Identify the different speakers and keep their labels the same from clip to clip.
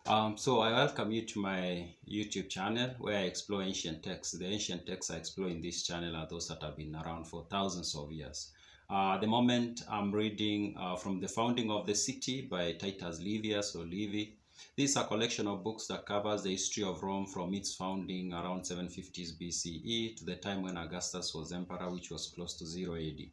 Speaker 1: So I welcome you to my YouTube channel where I explore ancient texts. The ancient texts I explore in this channel are those that have been around for thousands of years. At the moment, I'm reading from The Founding of the City by Titus Livius or Livy. This is a collection of books that covers the history of Rome from its founding around 750s BCE to the time when Augustus was emperor, which was close to 0 AD.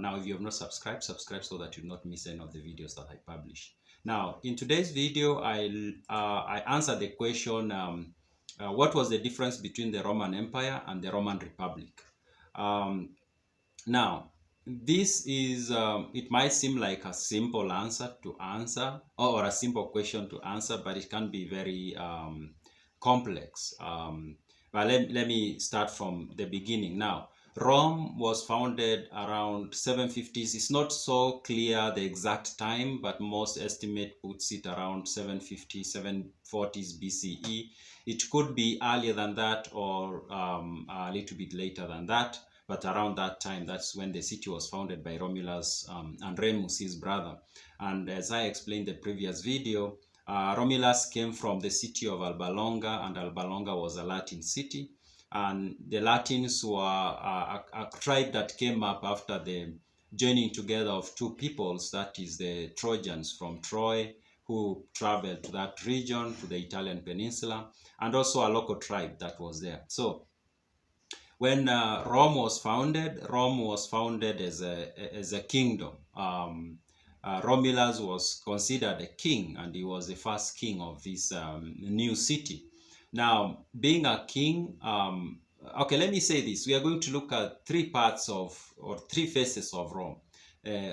Speaker 1: Now, if you have not subscribed, subscribe so that you do not miss any of the videos that I publish. Now, in today's video, I answer the question, what was the difference between the Roman Empire and the Roman Republic? Now, this is, it might seem like a simple answer to answer, or a simple question to answer, but it can be very complex. But let me start from the beginning. Now, Rome was founded around 750s. It's not so clear the exact time, but most estimate puts it around 750, 740s BCE. It could be earlier than that or a little bit later than that. But around that time, that's when the city was founded by Romulus and Remus, his brother. And as I explained in the previous video, Romulus came from the city of Alba Longa, and Alba Longa was a Latin city. And the Latins were a tribe that came up after the joining together of two peoples, that is the Trojans from Troy, who traveled to that region, to the Italian peninsula, and also a local tribe that was there. So when Rome was founded as a kingdom. Romulus was considered a king, and he was the first king of this new city. Now, being a king, okay, let me say this. We are going to look at three parts of, or three phases of Rome.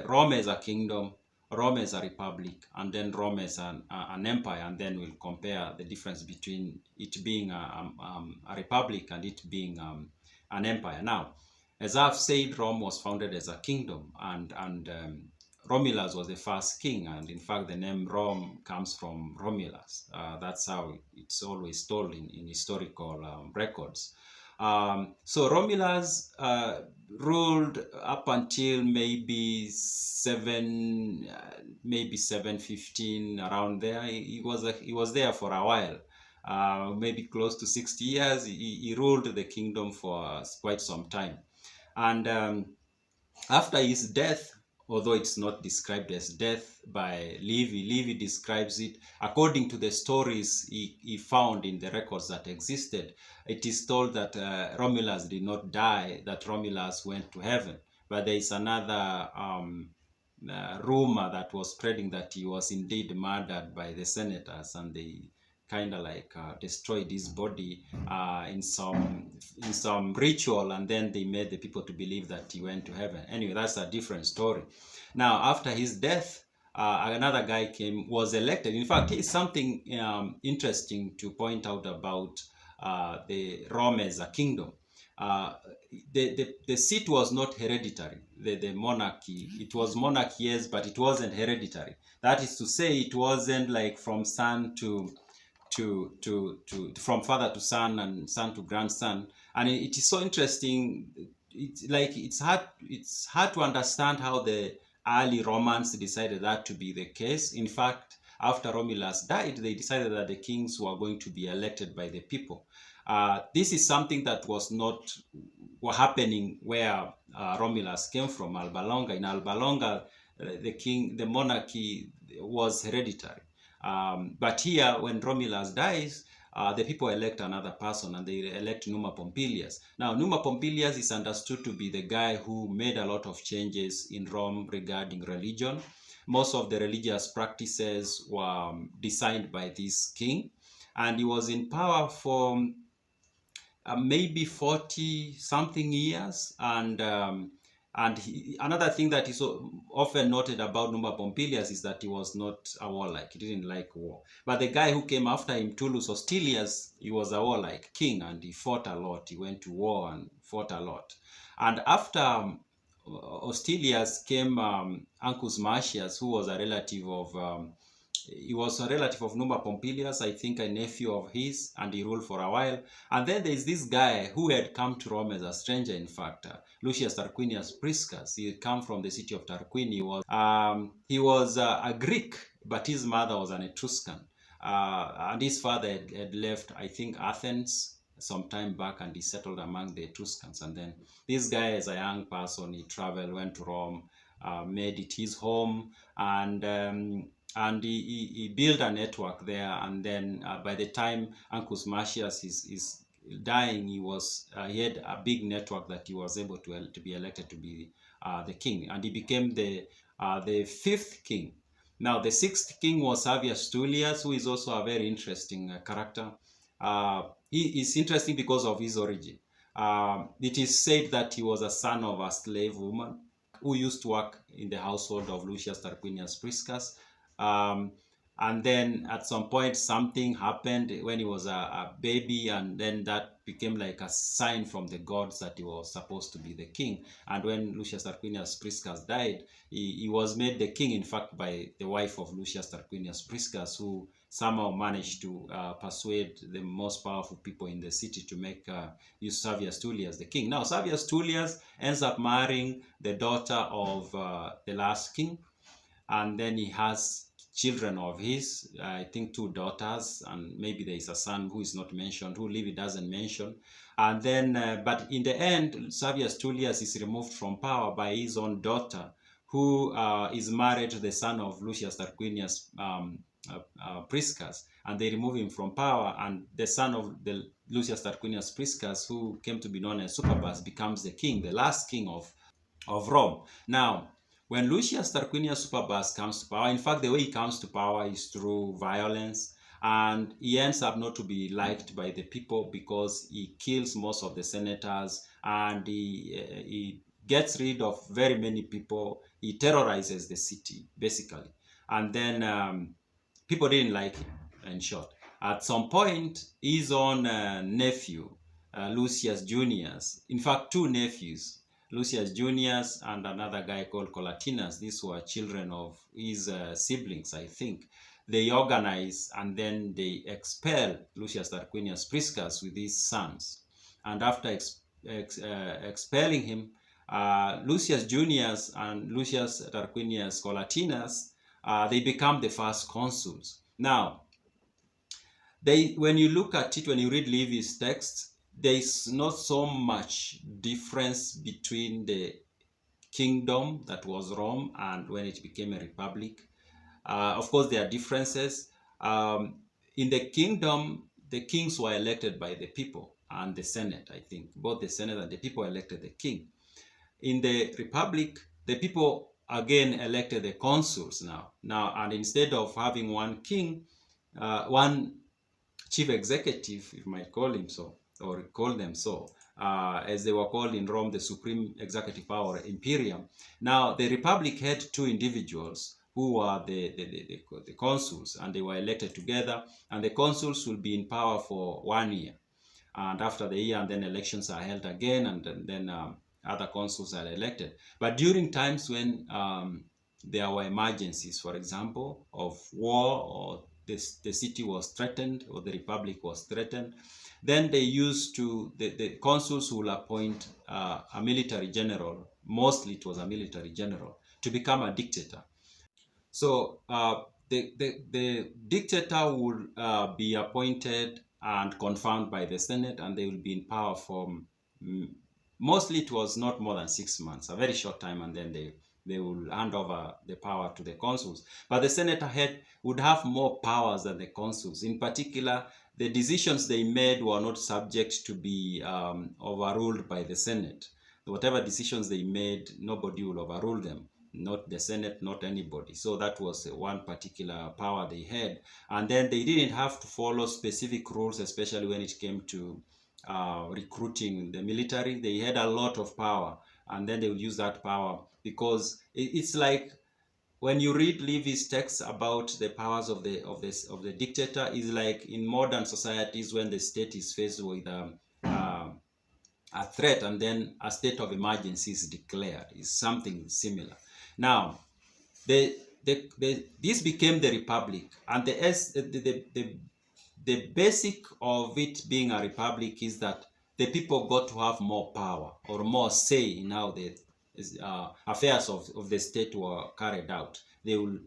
Speaker 1: Rome as a kingdom, Rome as a republic, and then Rome as an empire, and then we'll compare the difference between it being a republic and it being an empire. Now, as I've said, Rome was founded as a kingdom, and Romulus was the first king, and in fact the name Rome comes from Romulus. That's how it's always told in historical records. So Romulus ruled up until maybe 715, around there. He was there for a while. Maybe close to 60 years. He ruled the kingdom for quite some time. And after his death, although it's not described as death by Livy describes it according to the stories he found in the records that existed. It is told that Romulus did not die, that Romulus went to heaven. But there is another rumor that was spreading that he was indeed murdered by the senators, and they kind of like destroyed his body in some ritual, and then they made the people to believe that he went to heaven. Anyway, that's a different story. Now, after his death, another guy was elected. In fact, it's something interesting to point out about the Rome as a kingdom. The seat was not hereditary. The monarchy, it was monarchy, yes, but it wasn't hereditary. That is to say, it wasn't like from son from father to son and son to grandson. And it is so interesting. It's hard to understand how the early Romans decided that to be the case. In fact, after Romulus died, they decided that the kings were going to be elected by the people. This is something that was not happening where Romulus came from, Alba Longa. In Alba Longa, the monarchy was hereditary. But here, when Romulus dies, the people elect another person, and they elect Numa Pompilius. Now, Numa Pompilius is understood to be the guy who made a lot of changes in Rome regarding religion. Most of the religious practices were designed by this king, and he was in power for maybe 40 something years. And another thing that is often noted about Numa Pompilius is that he was not a warlike. He didn't like war. But the guy who came after him, Tullus Hostilius, he was a warlike king, and he fought a lot. He went to war and fought a lot. And after Hostilius came Ancus Marcius, who was a relative of Numa Pompilius, I think a nephew of his, and he ruled for a while. And then there's this guy who had come to Rome as a stranger, in fact, Lucius Tarquinius Priscus. He had come from the city of Tarquini. He was a Greek, but his mother was an Etruscan. and his father had left, I think, Athens some time back, and he settled among the Etruscans. And then this guy, as a young person, he traveled, went to Rome, made it his home, and he built a network there. And then by the time Ancus Marcius is dying, he had a big network that he was able to be elected to be the king, and he became the fifth king. Now, the sixth king was Servius Tullius, who is also a very interesting character. He is interesting because of his origin. It is said that he was a son of a slave woman who used to work in the household of Lucius Tarquinius Priscus. Um, and then at some point, something happened when he was a baby, and then that became like a sign from the gods that he was supposed to be the king. And when Lucius Tarquinius Priscus died, he was made the king, in fact, by the wife of Lucius Tarquinius Priscus, who somehow managed to persuade the most powerful people in the city to make use Servius Tullius the king. Now, Servius Tullius ends up marrying the daughter of the last king, and then he has children of his, I think 2 daughters, and maybe there is a son who is not mentioned, who Livy doesn't mention. And then, but in the end, Servius Tullius is removed from power by his own daughter, who is married to the son of Lucius Tarquinius Priscus, and they remove him from power, and the son of the Lucius Tarquinius Priscus, who came to be known as Superbus, becomes the king, the last king of Rome. Now, when Lucius Tarquinius Superbus comes to power, in fact, the way he comes to power is through violence, and he ends up not to be liked by the people because he kills most of the senators, and he gets rid of very many people. He terrorizes the city, basically. And then people didn't like him, in short. At some point, his own nephew, Lucius Junius, in fact, 2 nephews, Lucius Junius and another guy called Collatinus, these were children of his siblings, I think. They organize and then they expel Lucius Tarquinius Priscus with his sons. And after expelling him, Lucius Junius and Lucius Tarquinius Collatinus, they become the first consuls. Now, when you look at it, when you read Livy's text, there is not so much difference between the kingdom that was Rome and when it became a republic. Of course, there are differences. In the kingdom, the kings were elected by the people and the Senate, I think. Both the Senate and the people elected the king. In the republic, the people again elected the consuls now. And instead of having one king, one chief executive, if you might call him so, or call them so, as they were called in Rome, the supreme executive power, imperium. Now, the republic had 2 individuals who were the consuls, and they were elected together, and the consuls will be in power for 1 year. And after the year, and then elections are held again, and then other consuls are elected. But during times when there were emergencies, for example, of war, or the city was threatened, or the republic was threatened, then they used to, the consuls will appoint a military general, mostly it was a military general, to become a dictator. So the dictator would be appointed and confirmed by the Senate, and they will be in power for, mostly it was not more than 6 months, a very short time, and then they will hand over the power to the consuls. But the Senate would have more powers than the consuls. In particular, the decisions they made were not subject to be overruled by the Senate. Whatever decisions they made, nobody will overrule them. Not the Senate, not anybody. So that was one particular power they had. And then they didn't have to follow specific rules, especially when it came to recruiting the military. They had a lot of power, and then they would use that power, because it's like when you read Livy's texts about the powers of the dictator, is like in modern societies when the state is faced with a threat, and then a state of emergency is declared. Is something similar. Now, this became the republic, and the basic of it being a republic is that the people got to have more power or more say in how the affairs of the state were carried out. They will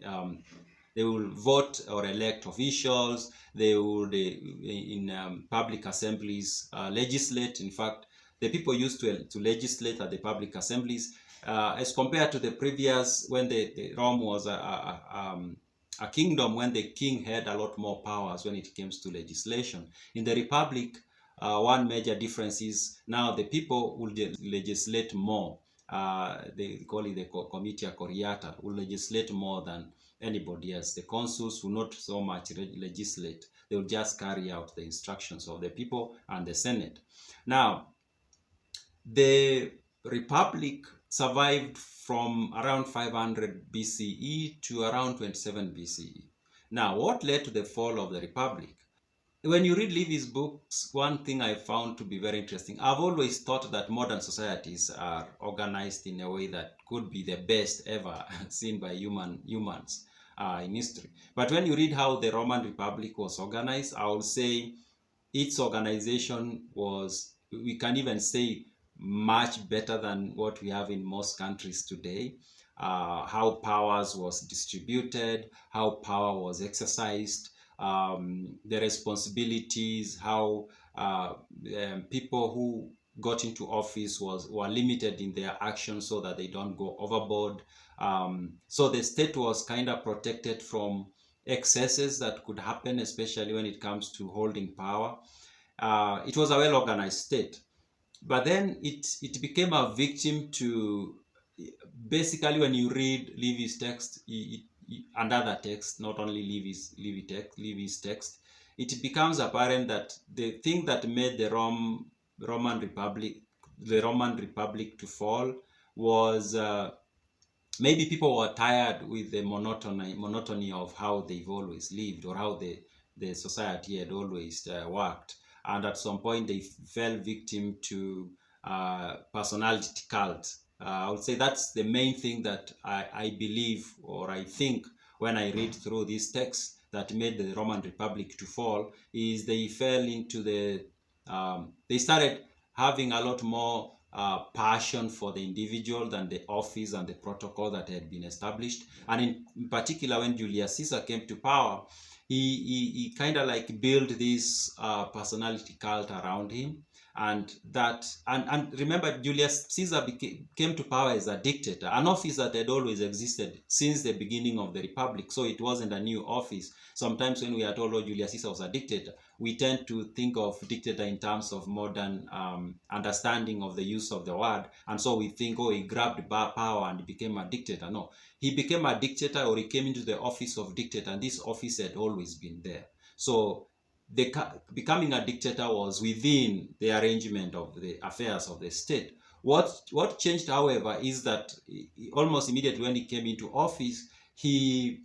Speaker 1: They will vote or elect officials. They would, in public assemblies, legislate. In fact, the people used to legislate at the public assemblies, as compared to the previous, when the Rome was a kingdom, when the king had a lot more powers when it comes to legislation. In the Republic, one major difference is now the people will legislate more. They call it the comitia coriata, will legislate more than anybody else. The consuls will not so much legislate. They will just carry out the instructions of the people and the Senate. Now, the Republic survived from around 500 BCE to around 27 BCE. Now, what led to the fall of the Republic? When you read Livy's books, one thing I found to be very interesting, I've always thought that modern societies are organized in a way that could be the best ever seen by humans in history. But when you read how the Roman Republic was organized, I would say its organization was, we can even say, much better than what we have in most countries today. How powers was distributed, how power was exercised, the responsibilities, how people who got into office were limited in their actions so that they don't go overboard. So the state was kind of protected from excesses that could happen, especially when it comes to holding power. It was a well-organized state, but then it became a victim to, basically, when you read Livy's text, and other texts, not only Livy's text, it becomes apparent that the thing that made the Roman Republic to fall was, maybe people were tired with the monotony of how they've always lived, or how the society had always worked. And at some point, they fell victim to personality cult. I would say that's the main thing that I believe, or I think, when I read through these texts that made the Roman Republic to fall, is they fell into they started having a lot more passion for the individual than the office and the protocol that had been established. And in particular, when Julius Caesar came to power, he kind of like built this personality cult around him. And remember, Julius Caesar came to power as a dictator, an office that had always existed since the beginning of the Republic. So it wasn't a new office. Sometimes when we are told, oh, Julius Caesar was a dictator, we tend to think of dictator in terms of modern understanding of the use of the word. And so we think, oh, he grabbed power and became a dictator. No, he became a dictator, or he came into the office of dictator, and this office had always been there. So becoming a dictator was within the arrangement of the affairs of the state. What changed, however, is that almost immediately when he came into office, he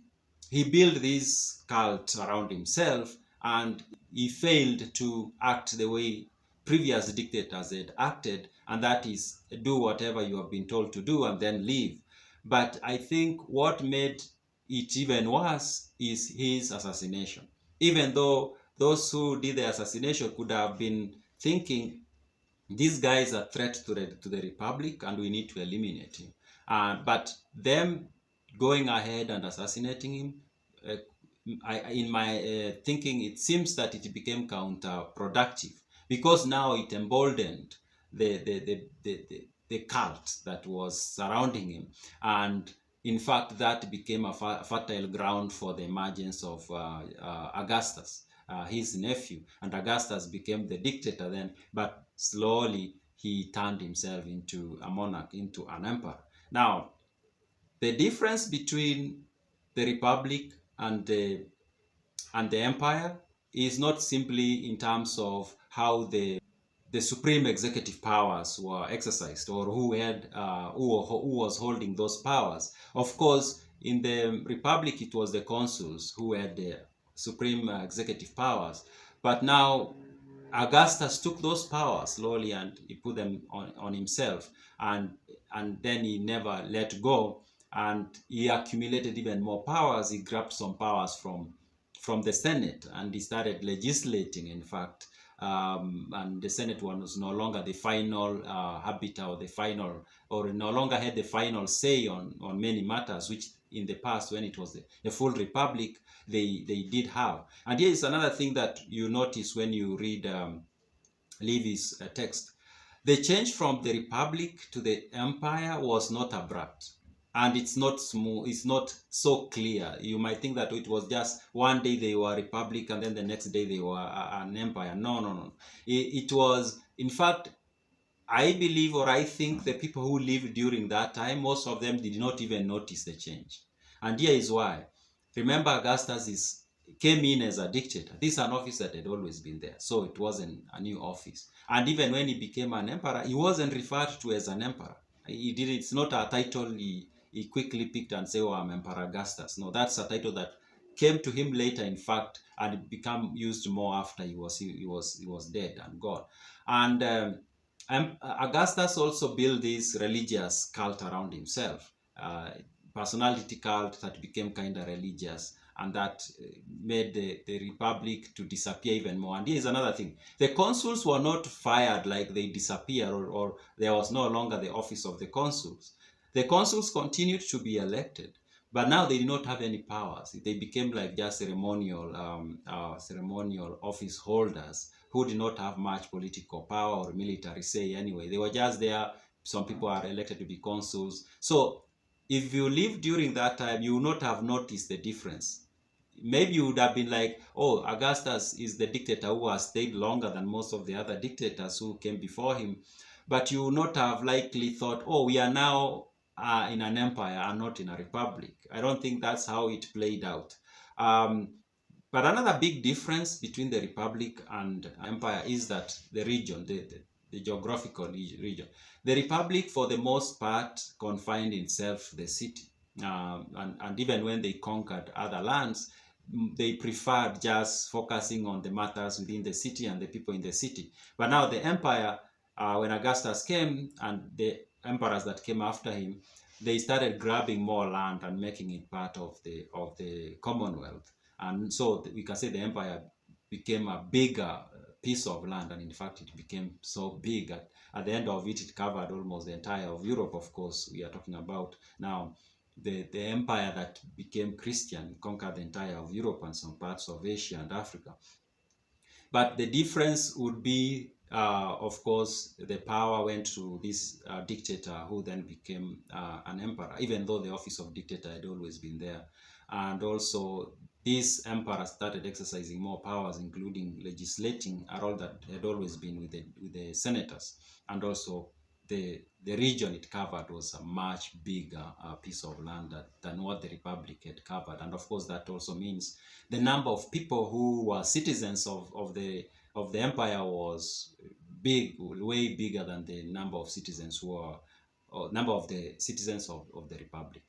Speaker 1: built this cult around himself, and he failed to act the way previous dictators had acted, and that is, do whatever you have been told to do and then leave. But I think what made it even worse is his assassination. Even though those who did the assassination could have been thinking, this guy is a threat to the Republic and we need to eliminate him. But them going ahead and assassinating him, in my thinking, it seems that it became counterproductive, because now it emboldened the cult that was surrounding him. And in fact, that became a fertile ground for the emergence of Augustus, his nephew. And Augustus became the dictator then, but slowly he turned himself into a monarch, into an emperor. Now, the difference between the Republic and the empire is not simply in terms of how the supreme executive powers were exercised, or who was holding those powers. Of course, in the Republic, it was the consuls who had the supreme executive powers. But now Augustus took those powers slowly and he put them on himself, and then he never let go, and he accumulated even more powers. He grabbed some powers from the Senate, and he started legislating, in fact. And the Senate was no longer the final arbiter, or no longer had the final say on many matters, which in the past when it was a full republic, they did have. And here is another thing that you notice when you read Livy's text. The change from the republic to the empire was not abrupt, and it's not smooth, it's not so clear. You might think that it was just one day they were a republic and then the next day they were an empire. No, no, no. It was, in fact, I believe, or I think, the people who lived during that time, most of them did not even notice the change. And here is why. Remember, came in as a dictator. This is an office that had always been there, so it wasn't a new office. And even when he became an emperor, he wasn't referred to as an emperor. It's not a title he quickly picked and said, "Oh, I'm Emperor Augustus." No, that's a title that came to him later, in fact, and it became used more after he was dead and gone. And Augustus also built this religious cult around himself, personality cult that became kind of religious, and that made the republic to disappear even more. And here's another thing. The consuls were not fired, like they disappeared, or there was no longer the office of the consuls. The consuls continued to be elected, but now they did not have any powers. They became like just ceremonial office holders who did not have much political power or military say anyway. They were just there. Some people are elected to be consuls. So if you lived during that time, you would not have noticed the difference. Maybe you would have been like, oh, Augustus is the dictator who has stayed longer than most of the other dictators who came before him. But you would not have likely thought, oh, we are now in an empire and not in a republic. I don't think that's how it played out. But another big difference between the republic and empire is that the region, the geographical region. The republic, for the most part, confined itself to the city. And even when they conquered other lands, they preferred just focusing on the matters within the city and the people in the city. But now the empire, when Augustus came and the emperors that came after him, they started grabbing more land and making it part of the Commonwealth. And so we can say the empire became a bigger piece of land, and in fact it became so big at the end of it, it covered almost the entire of Europe. Of course, we are talking about now the empire that became Christian conquered the entire of Europe and some parts of Asia and Africa. But the difference would be, of course, the power went to this dictator who then became an emperor, even though the office of dictator had always been there. And also, this emperor started exercising more powers, including legislating, a role that had always been with the senators. And also, the region it covered was a much bigger piece of land than what the republic had covered. And of course, that also means the number of people who were citizens of the empire was big, way bigger than the number of citizens who are, or number of the citizens of the republic.